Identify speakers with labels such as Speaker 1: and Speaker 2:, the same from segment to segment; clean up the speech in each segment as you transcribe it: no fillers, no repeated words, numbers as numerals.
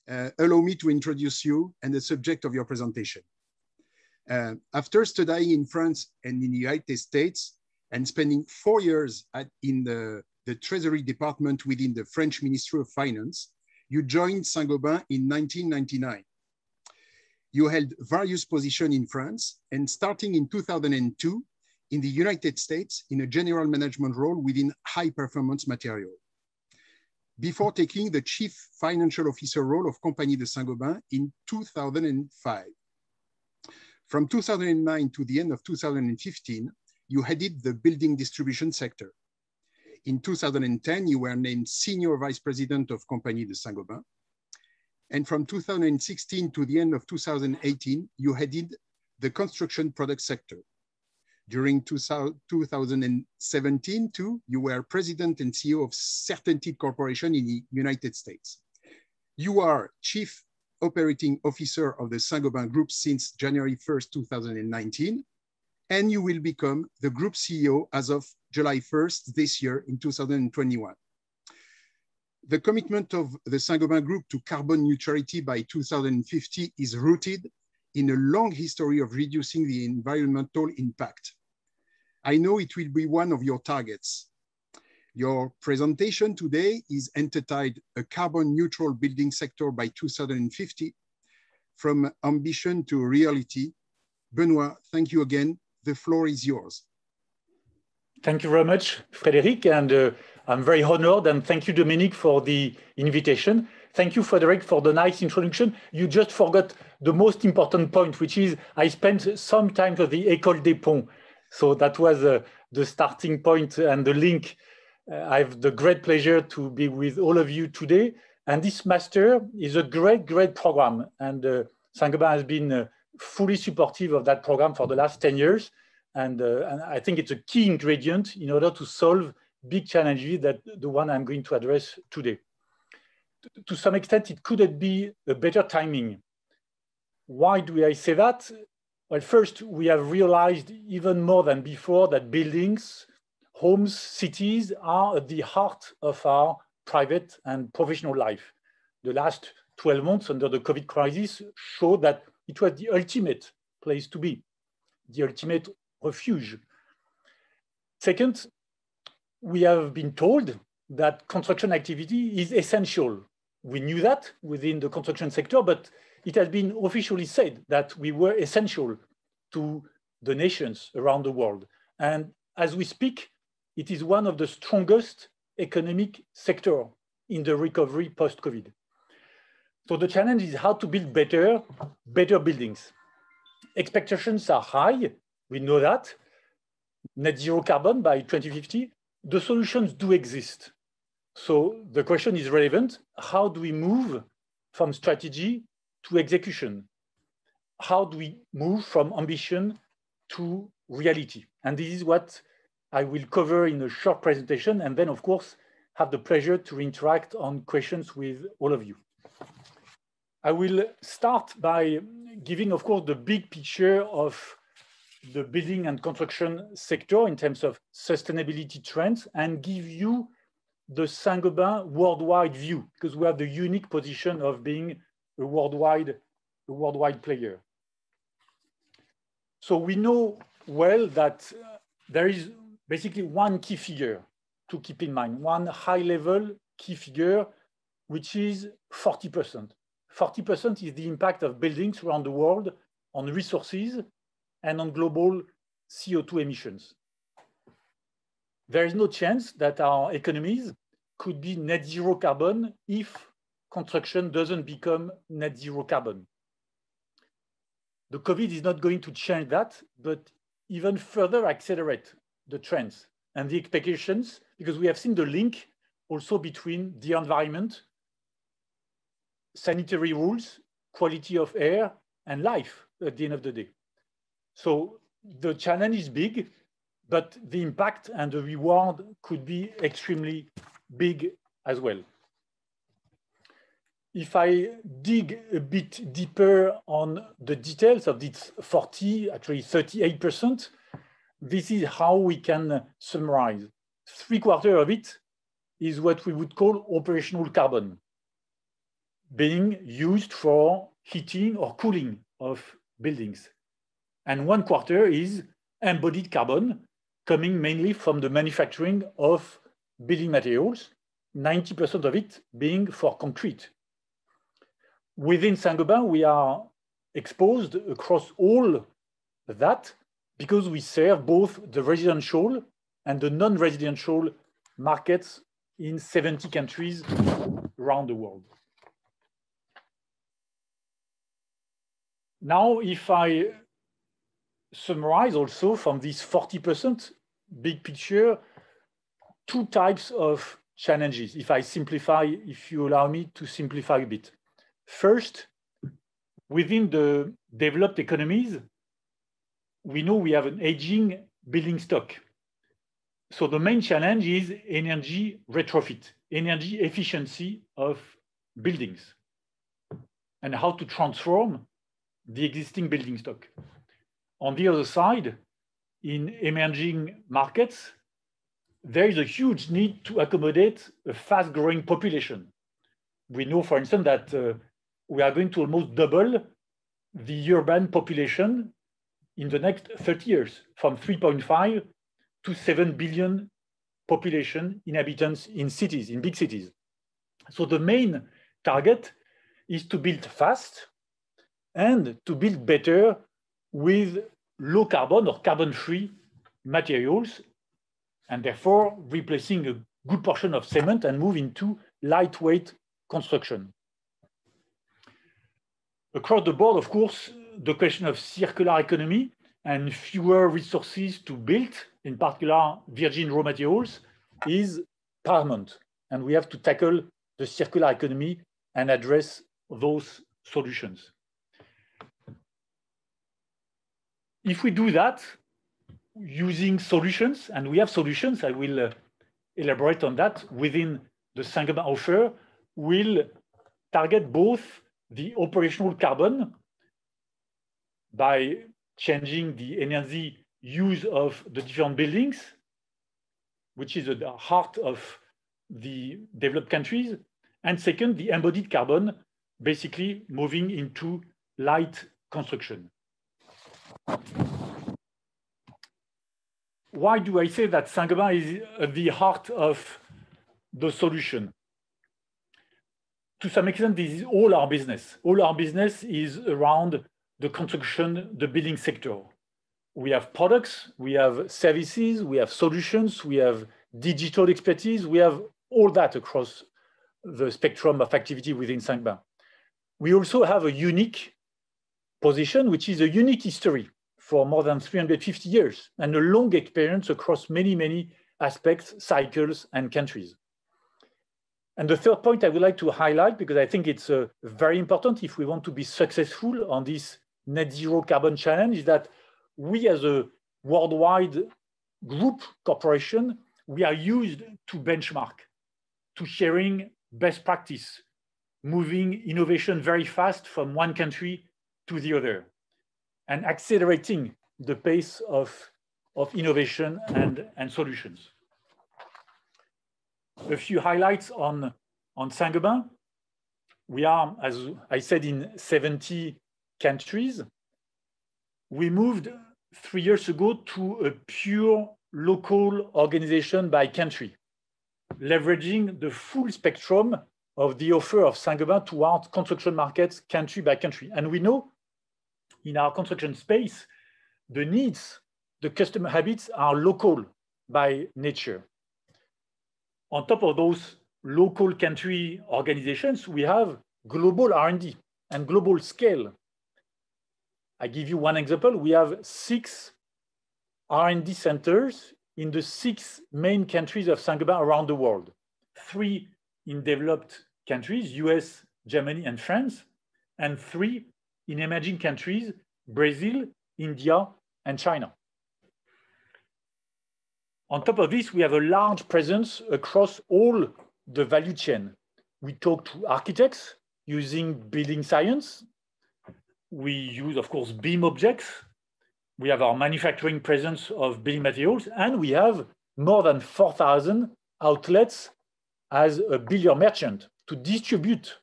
Speaker 1: allow me to introduce you and the subject of your presentation. After studying in France and in the United States and spending 4 years in the Treasury Department within the French Ministry of Finance, you joined Saint-Gobain in 1999. You held various positions in France and starting in 2002 in the United States in a general management role within high performance material. Before taking the Chief Financial Officer role of Compagnie de Saint-Gobain in 2005. From 2009 to the end of 2015, you headed the building distribution sector. In 2010, you were named Senior Vice President of Compagnie de Saint-Gobain. And from 2016 to the end of 2018, you headed the construction product sector. During 2017 too, you were President and CEO of Certainty Corporation in the United States. You are Chief Operating Officer of the Saint-Gobain Group since January 1st, 2019, and you will become the Group CEO as of July 1st this year in 2021. The commitment of the Saint-Gobain Group to carbon neutrality by 2050 is rooted in a long history of reducing the environmental impact. I know it will be one of your targets. Your presentation today is entitled A Carbon Neutral Building Sector by 2050, From Ambition to Reality. Benoit, thank you again. The floor is yours.
Speaker 2: Thank you very much, Frédéric, and I'm very honored, and thank you, Dominique, for the invitation. Thank you, Frédéric, for the nice introduction. You just forgot the most important point, which is I spent some time at the École des Ponts. So that was the starting point and the link. I have the great pleasure to be with all of you today. And this master is a great program. And Saint-Gobain has been fully supportive of that program for the last 10 years. And I think it's a key ingredient in order to solve big challenges that the one I'm going to address today. To some extent, it couldn't be a better timing. Why do I say that? Well, first, we have realized even more than before that buildings, homes, cities are at the heart of our private and professional life. The last 12 months under the COVID crisis showed that it was the ultimate place to be, the ultimate refuge. Second, we have been told that construction activity is essential. We knew that within the construction sector, but it has been officially said that we were essential to the nations around the world. And as we speak, it is one of the strongest economic sectors in the recovery post-COVID. So the challenge is how to build better buildings. Expectations are high, we know that. Net zero carbon by 2050, the solutions do exist. So the question is relevant. How do we move from strategy to execution? How do we move from ambition to reality? And this is what I will cover in a short presentation, and then, of course, have the pleasure to interact on questions with all of you. I will start by giving, of course, the big picture of the building and construction sector in terms of sustainability trends and give you the Saint-Gobain worldwide view, because we have the unique position of being a worldwide player. So we know well that there is basically one key figure to keep in mind, one high-level key figure, which is 40%. 40% is the impact of buildings around the world on resources and on global CO2 emissions. There is no chance that our economies could be net zero carbon if construction doesn't become net zero carbon. The COVID is not going to change that, but even further accelerate the trends and the expectations, because we have seen the link also between the environment, sanitary rules, quality of air, and life at the end of the day. So the challenge is big, but the impact and the reward could be extremely big as well. If I dig a bit deeper on the details of this 40, actually 38%, this is how we can summarize. 3/4 of it is what we would call operational carbon. being used for heating or cooling of buildings. And 1/4 is embodied carbon, coming mainly from the manufacturing of building materials, 90% of it being for concrete. Within Saint-Gobain, we are exposed across all that because we serve both the residential and the non-residential markets in 70 countries around the world. Now, if I summarize also from this 40% big picture, two types of challenges, if I simplify, if you allow me to simplify a bit. First, within the developed economies, we know we have an aging building stock. So the main challenge is energy retrofit, energy efficiency of buildings, and how to transform the existing building stock. On the other side, in emerging markets, there is a huge need to accommodate a fast-growing population. We know, for instance, that we are going to almost double the urban population in the next 30 years, from 3.5 to 7 billion population inhabitants in cities, in big cities. So the main target is to build fast and to build better with low carbon or carbon-free materials, and therefore replacing a good portion of cement and move into lightweight construction. Across the board, of course, the question of circular economy and fewer resources to build, in particular virgin raw materials, is paramount. And we have to tackle the circular economy and address those solutions. If we do that using solutions, and we have solutions, I will elaborate on that within the Saint-Gobain offer, will target both the operational carbon by changing the energy use of the different buildings, which is at the heart of the developed countries. And second, the embodied carbon, basically moving into light construction. Why do I say that Saint-Gobain is at the heart of the solution? To some extent, this is all our business. All our business is around the construction, the building sector. We have products, we have services, we have solutions, we have digital expertise, we have all that across the spectrum of activity within Saint-Gobain. We also have a unique position, which is a unique history for more than 350 years and a long experience across many, many aspects, cycles, and countries. And the third point I would like to highlight, because I think it's very important if we want to be successful on this net zero carbon challenge, is that we as a worldwide group corporation, we are used to benchmark, to sharing best practice, moving innovation very fast from one country to the other, and accelerating the pace of innovation and solutions. A few highlights on Saint-Gobain. We are, as I said, in 70 countries. We moved 3 years ago to a pure local organization by country, leveraging the full spectrum of the offer of Saint-Gobain towards construction markets country by country. And we know in our construction space, the needs, the customer habits are local by nature. On top of those local country organizations, we have global R&D and global scale. I give you one example. We have 6 R&D centers in the 6 main countries of Saint-Gobain around the world. 3 in developed countries, US, Germany, and France, and 3 in emerging countries, Brazil, India, and China. On top of this, we have a large presence across all the value chain. We talk to architects using building science. We use, of course, BIM objects. We have our manufacturing presence of building materials, and we have more than 4,000 outlets as a builder merchant to distribute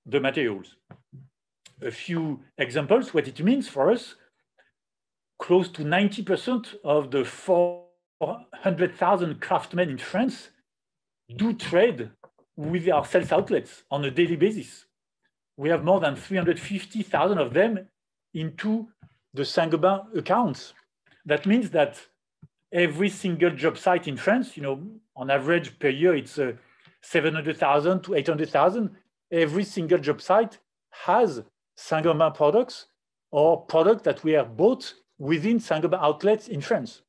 Speaker 2: the materials. A few examples, what it means for us: close to 90% of the 400,000 craftsmen in France do trade with our sales outlets on a daily basis. We have more than 350,000 of them into the Saint-Gobain accounts. That means that every single job site in France, on average per year, it's 700,000 to 800,000. Every single job site has Saint-Gobain products or products that we have bought within Saint-Gobain outlets in France.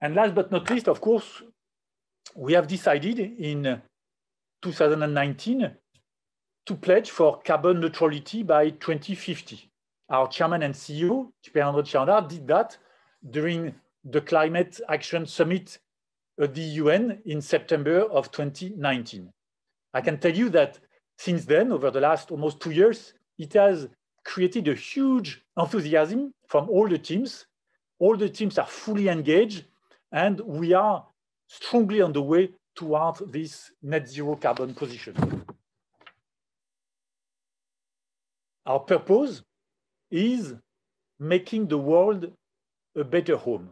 Speaker 2: And last but not least, of course, we have decided in 2019 to pledge for carbon neutrality by 2050. Our chairman and CEO, Benoit, did that during the Climate Action Summit at the UN in September of 2019. I can tell you that since then, over the last almost 2 years, it has created a huge enthusiasm from all the teams. All the teams are fully engaged, and we are strongly on the way towards this net zero carbon position. Our purpose is making the world a better home.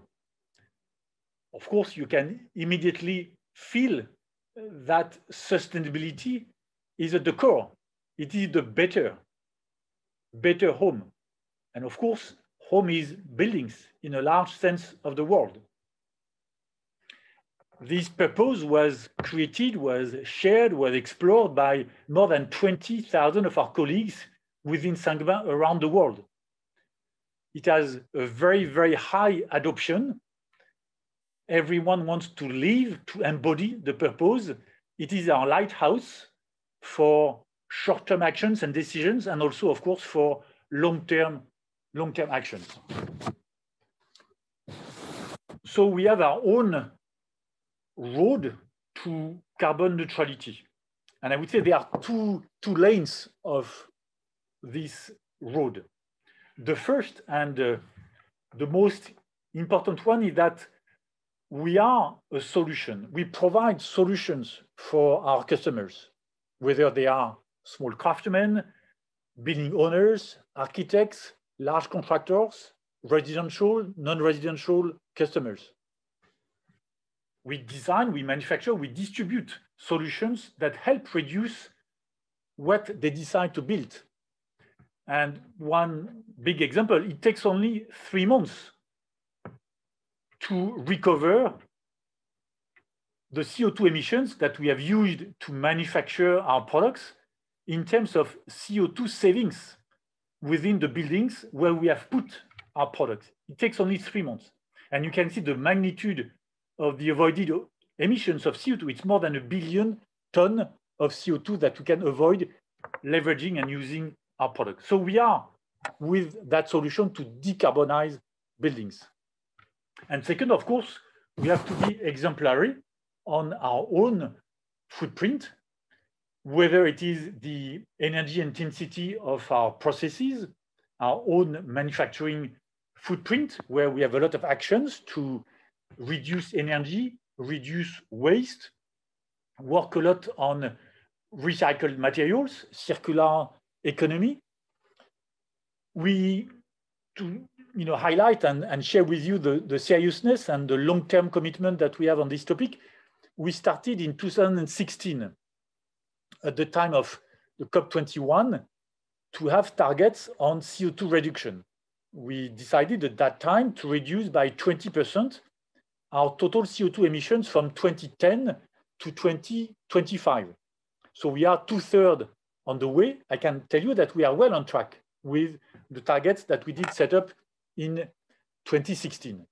Speaker 2: Of course, you can immediately feel that sustainability is at the core. It is the better home. And of course, home is buildings in a large sense of the word. This purpose was created, was shared, was explored by more than 20,000 of our colleagues within Saint-Gobain around the world. It has a very, very high adoption. Everyone wants to live, to embody the purpose. It is our lighthouse for short-term actions and decisions, and also, of course, for long-term actions. So we have our own road to carbon neutrality. And I would say there are two lanes of this road. The first and the most important one is that we are a solution. We provide solutions for our customers, whether they are small craftsmen, building owners, architects, large contractors, residential, non-residential customers. We design, we manufacture, we distribute solutions that help reduce what they decide to build. And one big example, it takes only 3 months to recover the CO2 emissions that we have used to manufacture our products in terms of CO2 savings within the buildings where we have put our products. It takes only 3 months. And you can see the magnitude of the avoided emissions of CO2. It's more than 1 billion tons of CO2 that we can avoid leveraging and using our products. So we are with that solution to decarbonize buildings. And second, of course, we have to be exemplary on our own footprint, whether it is the energy intensity of our processes, our own manufacturing footprint, where we have a lot of actions to reduce energy, reduce waste, work a lot on recycled materials, circular economy. We highlight and share with you the seriousness and the long-term commitment that we have on this topic. We started in 2016 at the time of the COP21 to have targets on CO2 reduction. We decided at that time to reduce by 20% our total CO2 emissions from 2010 to 2025. So we are 2/3 on the way. I can tell you that we are well on track with the targets that we did set up in 2016.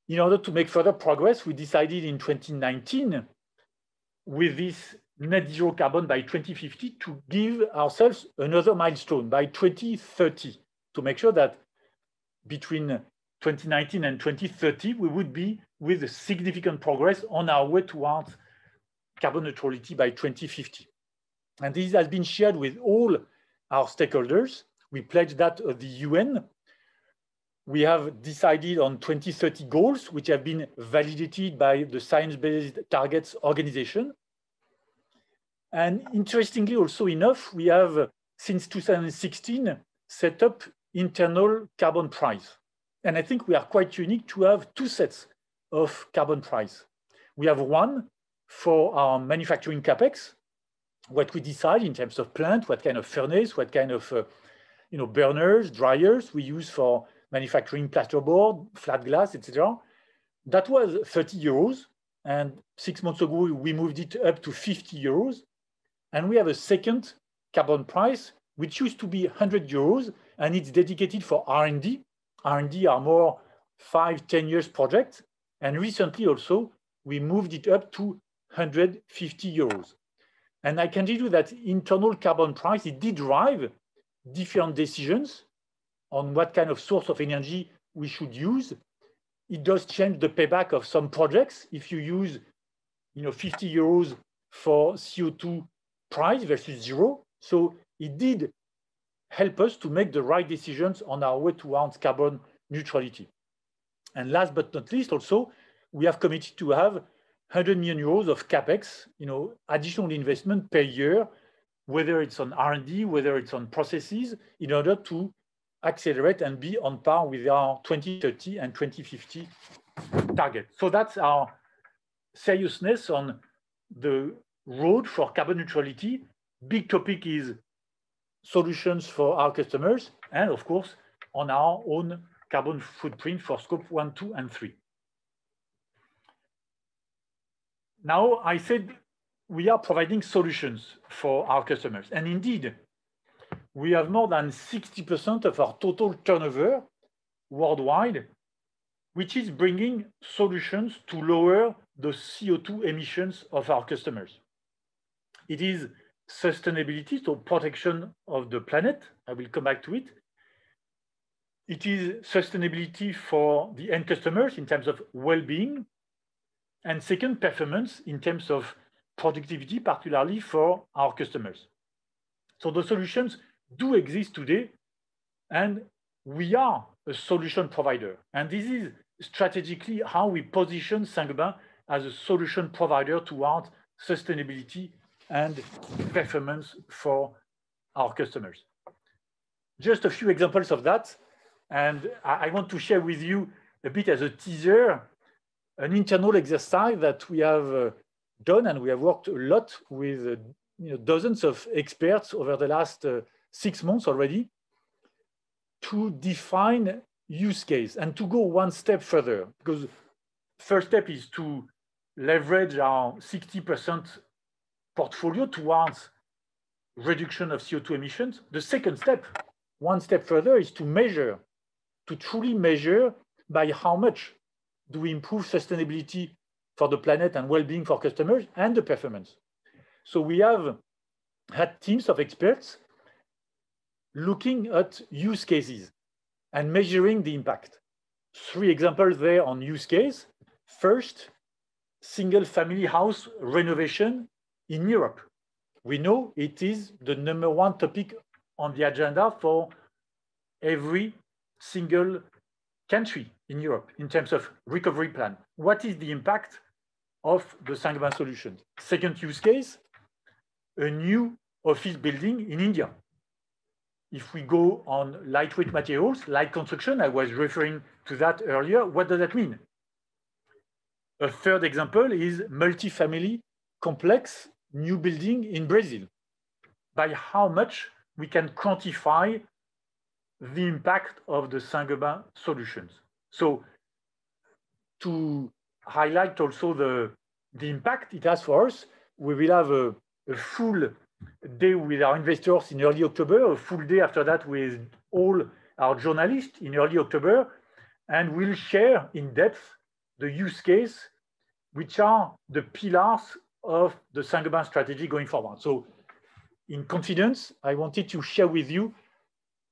Speaker 2: In order to make further progress, we decided in 2019 with this net zero carbon by 2050 to give ourselves another milestone by 2030 to make sure that between 2019 and 2030, we would be with a significant progress on our way towards carbon neutrality by 2050. And this has been shared with all our stakeholders. We pledged that at the UN. We have decided on 2030 goals, which have been validated by the Science Based Targets organization. And interestingly, also enough, we have, since 2016, set up internal carbon price. And I think we are quite unique to have two sets of carbon price. We have one for our manufacturing capex, what we decide in terms of plant, what kind of furnace, what kind of burners, dryers we use for manufacturing plasterboard, flat glass, etc. That was 30 euros. And 6 months ago, we moved it up to 50 euros. And we have a second carbon price, which used to be 100 euros, and it's dedicated for R&D. R&D are more 5-10 years projects. And recently also, we moved it up to 150 euros. And I can tell you that internal carbon price, it did drive different decisions on what kind of source of energy we should use. It does change the payback of some projects. If you use 50 euros for CO2 price versus 0. So it did help us to make the right decisions on our way towards carbon neutrality. And last but not least, also, we have committed to have 100 million euros of capex, additional investment per year, whether it's on R&D, whether it's on processes, in order to accelerate and be on par with our 2030 and 2050 target. So that's our seriousness on the road for carbon neutrality. Big topic is solutions for our customers, and of course, on our own carbon footprint for scope 1, 2, and 3. Now, I said we are providing solutions for our customers. And indeed, we have more than 60% of our total turnover worldwide, which is bringing solutions to lower the CO2 emissions of our customers. It is sustainability, so protection of the planet. I will come back to it. It is sustainability for the end customers in terms of well-being. And second, performance in terms of productivity, particularly for our customers. So the solutions do exist today, and we are a solution provider. And this is strategically how we position Saint-Gobain as a solution provider towards sustainability and performance for our customers. Just a few examples of that. And I want to share with you a bit as a teaser, an internal exercise that we have done, and we have worked a lot with dozens of experts over the last 6 months already, to define use case and to go one step further. Because first step is to leverage our 60% portfolio towards reduction of CO2 emissions. The second step, one step further, is to measure, to truly measure by how much do we improve sustainability for the planet and well-being for customers and the performance. So we have had teams of experts looking at use cases and measuring the impact. 3 examples there on use case. First, single-family house renovation in Europe. We know it is the #1 topic on the agenda for every single country in Europe in terms of recovery plan. What is the impact of the Saint-Gobain solution? Second use case, a new office building in India. If we go on lightweight materials, light construction, I was referring to that earlier, what does that mean? A third example is multifamily complex new building in Brazil. By how much we can quantify the impact of the Saint-Gobain solutions. So to highlight also the impact it has for us, we will have a full day with our investors in early October, a full day after that with all our journalists in early October, and we'll share in depth the use case, which are the pillars of the Saint-Gobain strategy going forward. So in confidence, I wanted to share with you,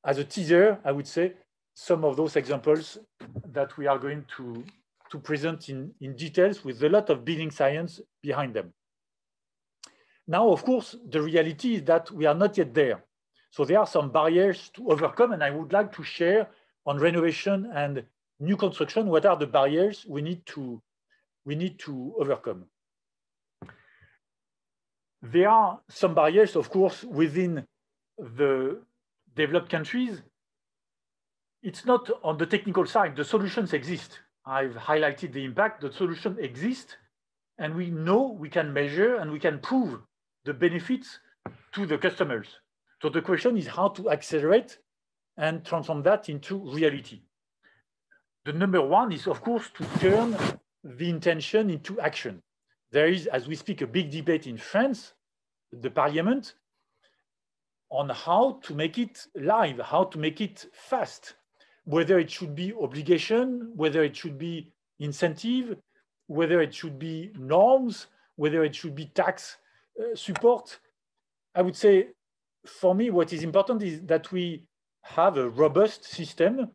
Speaker 2: as a teaser, I would say, some of those examples that we are going to present in details with a lot of building science behind them. Now, of course, the reality is that we are not yet there. So there are some barriers to overcome, and I would like to share on renovation and new construction, what are the barriers we need to overcome. There are some barriers, of course, within the developed countries. It's not on the technical side. The solutions exist. I've highlighted the impact. The solution exists, and we know we can measure and we can prove the benefits to the customers. So the question is how to accelerate and transform that into reality. The number one is, of course, to turn the intention into action. There is, as we speak, a big debate in France, the parliament, on how to make it live, how to make it fast, whether it should be obligation, whether it should be incentive, whether it should be norms, whether it should be tax support. I would say, for me, what is important is that we have a robust system,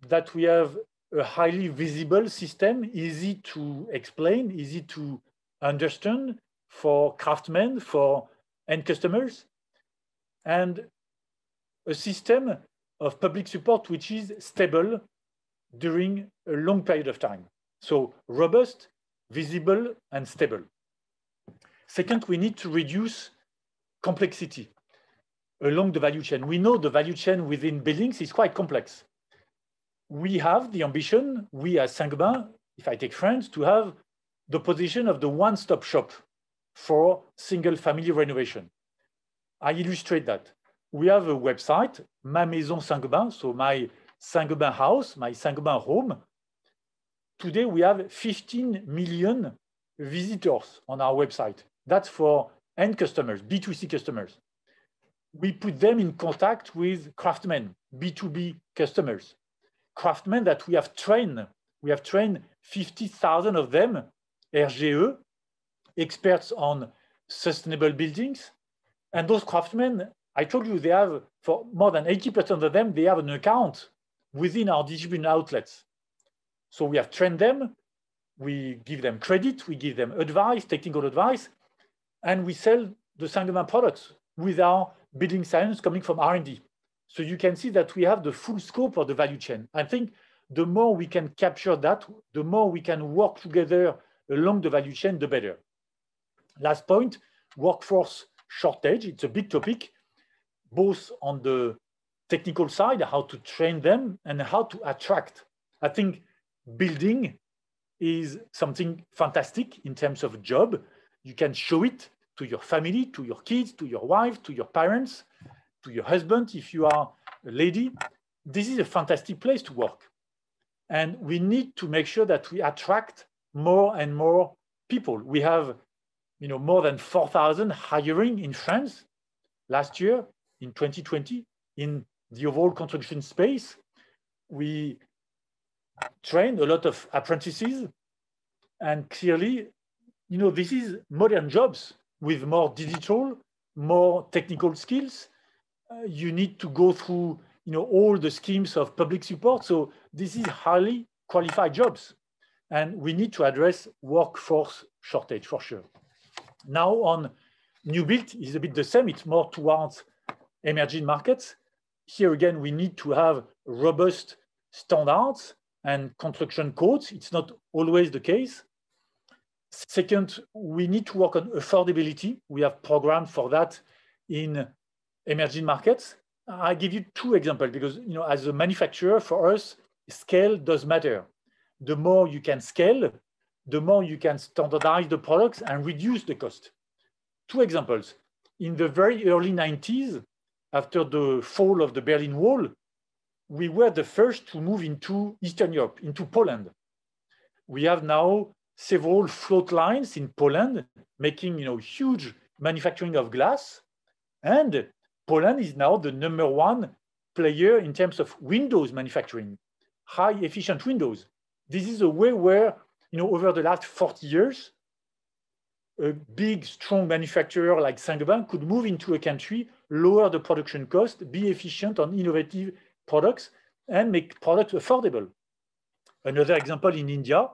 Speaker 2: that we have a highly visible system, easy to explain, easy to understand for craftsmen, for end customers, and a system of public support which is stable during a long period of time. So robust, visible, and stable. Second, we need to reduce complexity along the value chain. We know the value chain within buildings is quite complex. We have the ambition, we as Saint-Gobain, if I take France, to have the position of the one-stop shop for single-family renovation. I illustrate that. We have a website, Ma Maison Saint-Gobain, so my Saint-Gobain house, my Saint-Gobain home. Today, we have 15 million visitors on our website. That's for end customers, B2C customers. We put them in contact with craftsmen, B2B customers. Craftsmen that we have trained. We have trained 50,000 of them, RGE, experts on sustainable buildings. And those craftsmen, I told you, they have, for more than 80% of them, they have an account within our distribution outlets. So we have trained them, we give them credit, we give them advice, technical advice, and we sell the Saint-Gobain products with our building science coming from R&D. So you can see that we have the full scope of the value chain. I think the more we can capture that, the more we can work together along the value chain, the better. Last point, workforce shortage. It's a big topic, both on the technical side, how to train them, and how to attract. I think building is something fantastic in terms of job. You can show it to your family, to your kids, to your wife, to your parents, to your husband if you are a lady. This is a fantastic place to work. And we need to make sure that we attract more and more people. We have more than 4,000 hiring in France last year, in 2020, in the overall construction space. We trained a lot of apprentices, and clearly, this is modern jobs with more digital, more technical skills. You need to go through, all the schemes of public support. So this is highly qualified jobs, and we need to address workforce shortage for sure. Now on new build is a bit the same. It's more towards emerging markets. Here again, we need to have robust standards and construction codes. It's not always the case. Second, we need to work on affordability. We have programs for that in emerging markets. I give you two examples because, as a manufacturer, for us, scale does matter. The more you can scale, the more you can standardize the products and reduce the cost. Two examples. In the very early 90s, after the fall of the Berlin Wall, we were the first to move into Eastern Europe, into Poland. We have now several float lines in Poland, making huge manufacturing of glass. And Poland is now the #1 player in terms of windows manufacturing, high efficient windows. This is a way where, over the last 40 years, a big, strong manufacturer like Saint-Gobain could move into a country, lower the production cost, be efficient on innovative products, and make products affordable. Another example in India,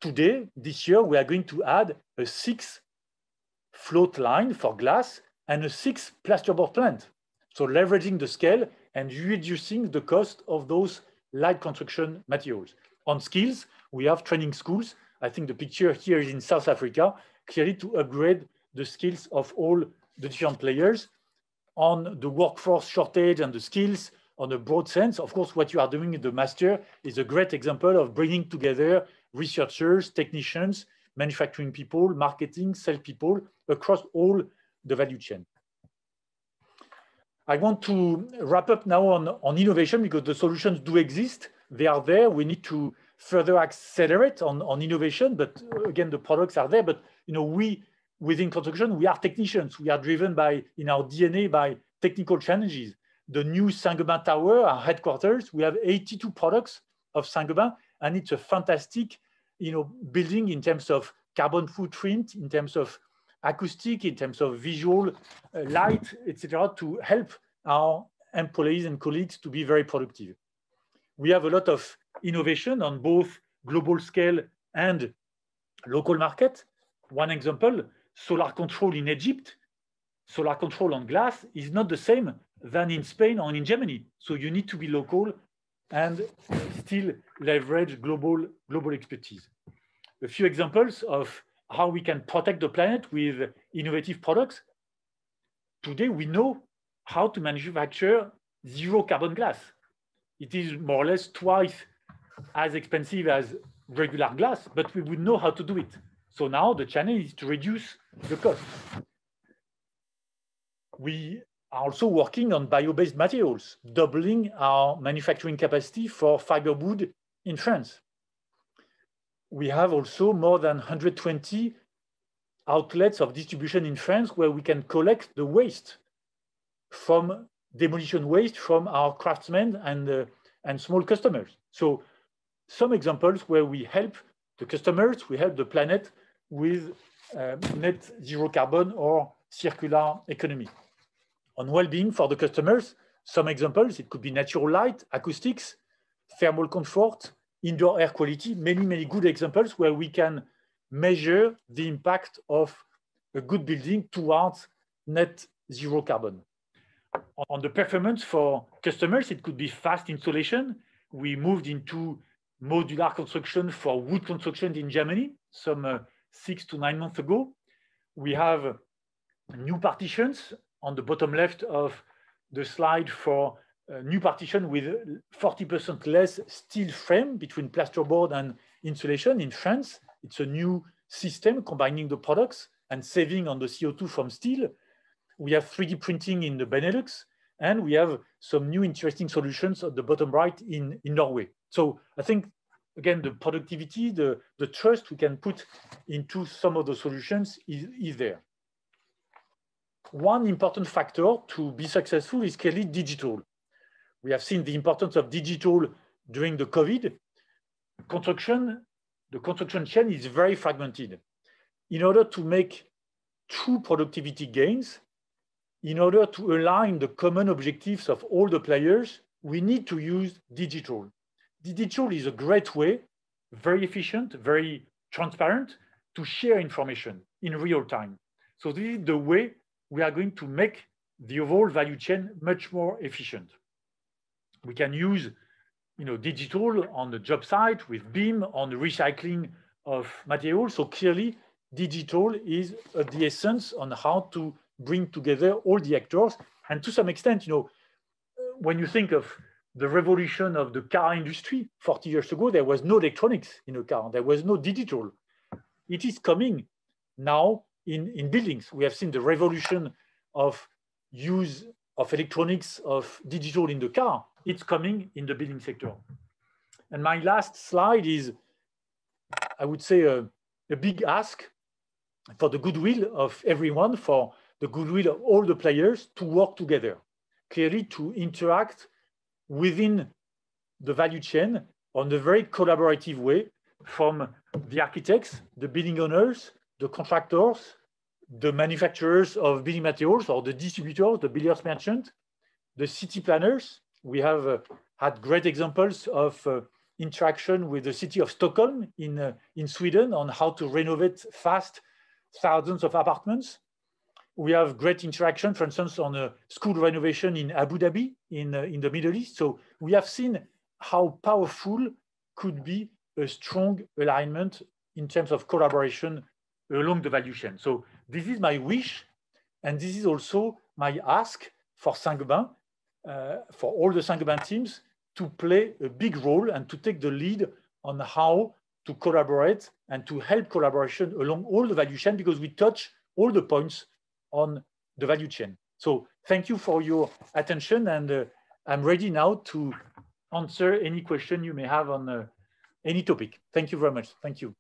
Speaker 2: today, this year, we are going to add a 6th float line for glass and a 6th plasterboard plant. So leveraging the scale and reducing the cost of those light construction materials. On skills, we have training schools. I think the picture here is in South Africa, clearly to upgrade the skills of all the different players on the workforce shortage and the skills on a broad sense. Of course, what you are doing in the master is a great example of bringing together researchers, technicians, manufacturing people, marketing, sales people across all the value chain. I want to wrap up now on innovation because the solutions do exist. They are there. We need to further accelerate on innovation, but again, the products are there. But we within construction, we are technicians. We are driven by, in our DNA, by technical challenges. The new Saint-Gobain Tower, our headquarters, we have 82 products of Saint-Gobain, and it's a fantastic, building in terms of carbon footprint, in terms of acoustic, in terms of visual, light, etc., to help our employees and colleagues to be very productive. We have a lot of innovation on both global scale and local market. One example, solar control in Egypt, solar control on glass is not the same than in Spain or in Germany. So you need to be local and still leverage global expertise. A few examples of how we can protect the planet with innovative products. Today, we know how to manufacture zero carbon glass. It is more or less twice as expensive as regular glass, but we would know how to do it. So now the challenge is to reduce the cost. We are also working on bio-based materials, doubling our manufacturing capacity for fiberwood in France. We have also more than 120 outlets of distribution in France where we can collect the waste from demolition waste from our craftsmen and small customers. So some examples where we help the customers, we help the planet with net zero carbon or circular economy. On well-being for the customers, some examples, it could be natural light, acoustics, thermal comfort, indoor air quality, many good examples where we can measure the impact of a good building towards net zero carbon. On the performance for customers, it could be fast installation. We moved into modular construction for wood construction in Germany some 6 to 9 months ago. We have new partitions on the bottom left of the slide for new partition with 40% less steel frame between plasterboard and insulation in France. It's a new system combining the products and saving on the CO2 from steel. We have 3D printing in the Benelux, and we have some new interesting solutions at the bottom right in Norway. So I think, again, the productivity, the trust we can put into some of the solutions is there. One important factor to be successful is clearly digital. We have seen the importance of digital during the COVID. The construction chain is very fragmented. In order to make true productivity gains, in order to align the common objectives of all the players, we need to use digital. Digital is a great way, very efficient, very transparent, to share information in real time. So this is the way we are going to make the overall value chain much more efficient. We can use digital on the job site with BIM, on the recycling of materials. So clearly, digital is the essence on how to bring together all the actors. And to some extent, when you think of the revolution of the car industry 40 years ago, there was no electronics in a car. There was no digital. It is coming now in buildings. We have seen the revolution of use of electronics, of digital in the car. It's coming in the building sector. And my last slide is, I would say, a big ask for the goodwill of everyone, for the goodwill of all the players to work together, clearly to interact within the value chain on a very collaborative way, from the architects, the building owners, the contractors, the manufacturers of building materials, or the distributors, the builders merchant, the city planners. We have had great examples of interaction with the city of Stockholm in Sweden on how to renovate fast thousands of apartments. We have great interaction, for instance, on a school renovation in Abu Dhabi in the Middle East. So we have seen how powerful could be a strong alignment in terms of collaboration along the value chain. So this is my wish, and this is also my ask for Saint-Gobain, for all the Saint-Gobain teams, to play a big role and to take the lead on how to collaborate and to help collaboration along all the value chain, because we touch all the points on the value chain. So thank you for your attention, and I'm ready now to answer any question you may have on any topic. Thank you very much. Thank you.